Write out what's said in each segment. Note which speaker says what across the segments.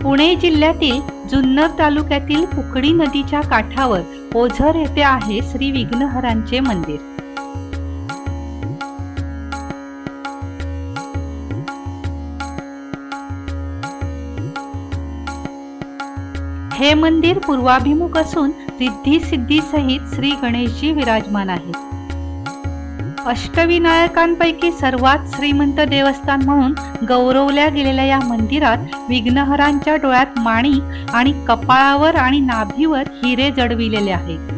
Speaker 1: पुणे जिल्ह्यातील जुन्नर तालुक्यातील कुकडी नदीच्या काठावर ओझर येथे आहे श्री विघ्नहरांचे मंदिर। हे मंदिर पूर्वाभिमुख असून रिद्धी सिद्धी सहित श्री गणेशजी विराजमान आहेत। अष्टविनायकांपैकी सर्वात श्रीमंत देवस्थान म्हणून गौरवल्या गेलेल्या या मंदिरात विघ्नहरांच्या डोळ्यात माणिक आणि कपाळावर आणि नाभीवर हिरे जडविलेले आहेत।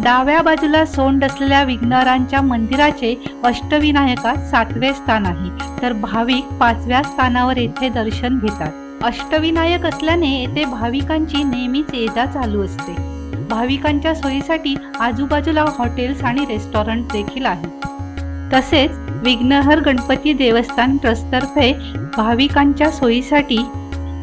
Speaker 1: डाव्या बाजूला सोंड असलेल्या विघ्नहरांच्या मंदिराचे अष्टविनायकात 7वे स्थान आहे, तर भाविक 5व्या स्थानावर येथे दर्शन घेतात। अष्टविनायक असल्याने येथे भाविकांची नेहमीच ये-जा चालू असते। भाविकांच्या सोयीसाठी आजूबाजूला हॉटेल्स आणि रेस्टॉरंट देखील आहेत। तसेच विघ्नहर गणपती देवस्थान ट्रस्टतर्फे भाविकांच्या सोयीसाठी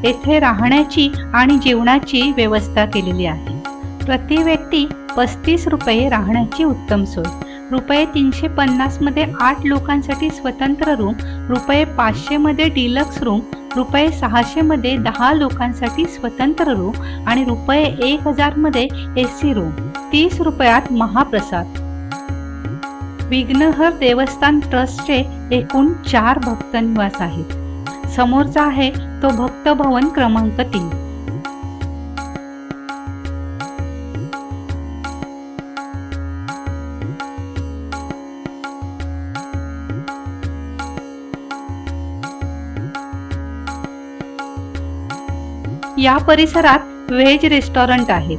Speaker 1: येथे राहण्याची आणि जेवणाची व्यवस्था केलेली आहे। प्रति व्यक्ती 35 रुपये राहण्याची उत्तम सोय, रुपये 350 मध्ये 8 लोकांसाठी स्वतंत्र रूम, रुपये 500 मध्ये डिलक्स रूम, रुपये 600 मध्ये 10 लोकांसाठी स्वतंत्र रूम आणि रुपये 1000 मध्ये एसी रूम, 30 रुपयात महाप्रसाद। विघ्नहर देवस्थान ट्रस्टचे एकूण 4 भक्त निवास आहेत। समोरचा आहे तो भक्त भवन क्रमांक 3। या परिसरात व्हेज रेस्टॉरंट आहेत।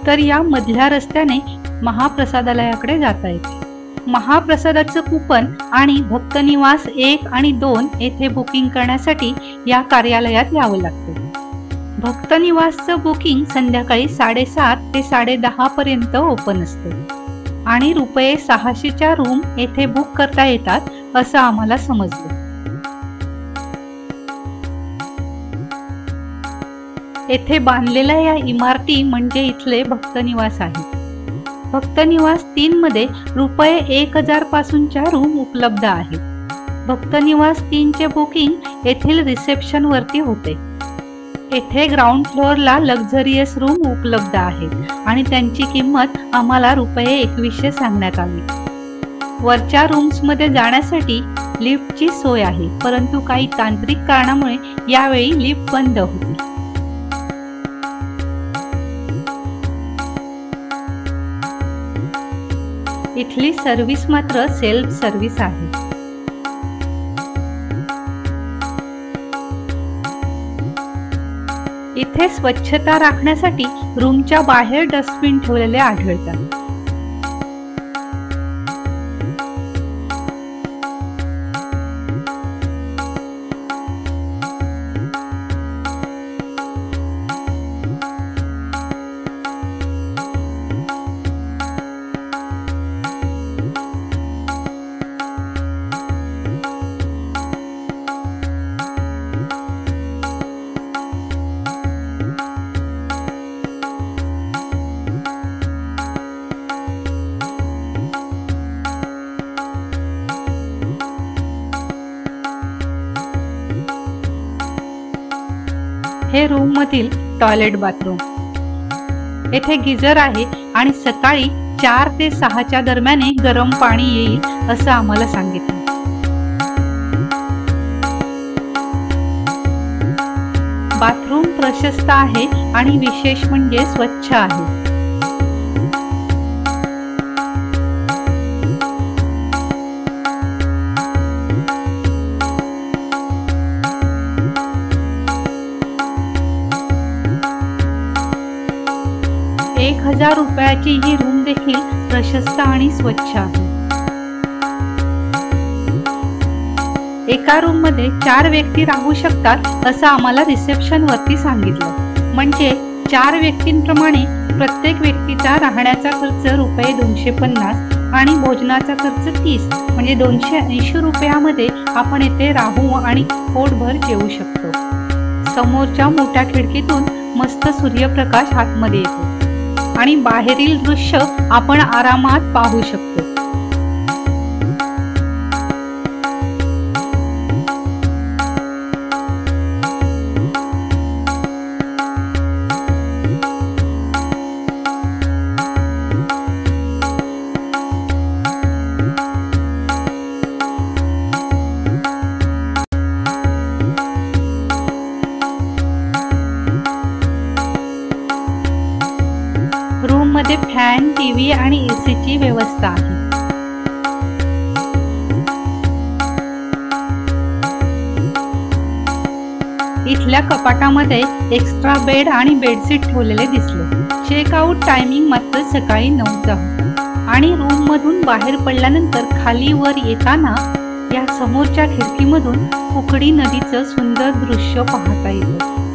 Speaker 1: तर या मधल्या रस्त्याने महाप्रसादालयाकडे जाता येते। महाप्रसादाचं कूपन आणि भक्त निवास 1 आणि 2 येथे बुकिंग करण्यासाठी या कार्यालयात यावं लागतं। भक्त निवासचं बुकिंग संध्याकाळी 7:30 ते 10:30 पर्यंत ओपन असतं आणि रुपये 600च्या रूम येथे बुक करता येतात असं आम्हाला समजलं। येथे बांधलेल्या या इमारती म्हणजे इथले भक्त निवास आहेत। भक्त निवास 3 मध्ये रुपये 1000 पासूनच्या रूम उपलब्ध आहेत। भक्त निवास 3 चे बुकिंग येथील रिसेप्शन वरती होते। येथे ग्राउंड फ्लोअरला लक्झरियस रूम उपलब्ध आहेत आणि त्यांची किंमत आम्हाला रुपये 2100 सांगण्यात आली। वरच्या रूम्स मध्ये जाण्यासाठी लिफ्टची सोय आहे, परंतु काही तांत्रिक कारणामुळे यावेळी लिफ्ट बंद होती। इथली सर्व्हिस मात्र सेल्फ सर्व्हिस आहे। इथे स्वच्छता राखण्यासाठी रूमच्या बाहेर डस्टबिन ठेवलेले आढळतात। हे रूम मधील टॉयलेट बाथरूम। येथे गिझर आहे आणि सकाळी 4 ते 6च्या दरम्यान गरम पाणी येईल असं आम्हाला सांगितलं। बाथरूम प्रशस्त आहे आणि विशेष म्हणजे स्वच्छ आहे। ₹1000 ही रूम देखील प्रशस्त आणि स्वच्छ आहे। एका रूम मध्ये 4 व्यक्ती राहू शकतात असं आम्हाला रिसेप्शन वरती सांगितलं। म्हणजे 4 व्यक्तींप्रमाणे प्रत्येक व्यक्तीचा राहण्याचा खर्च रुपये 250 आणि भोजनाचा खर्च 30 म्हणजे 280 रुपयामध्ये आपण येथे राहू आणि पोटभर जेवू शकतो। समोरच्या मोठ्या खिडकीतून मस्त सूर्यप्रकाश आतमध्ये येतो आणि बाहेरील दृश्य आपण आरामात पाहू शकतो। झोपण्याची व्यवस्था आहे. इथल्या कपाटामध्ये एक्स्ट्रा बेड आणि बेडशीट ठेवलेले दिसले. चेकआउट टायमिंग मात्र सकाळी 9चा होता आणि रूम मधून बाहेर पडल्यानंतर खाली वर येताना या समोरच्या खिडकीमधून कुकडी नदीचं सुंदर दृश्य पाहता येतं.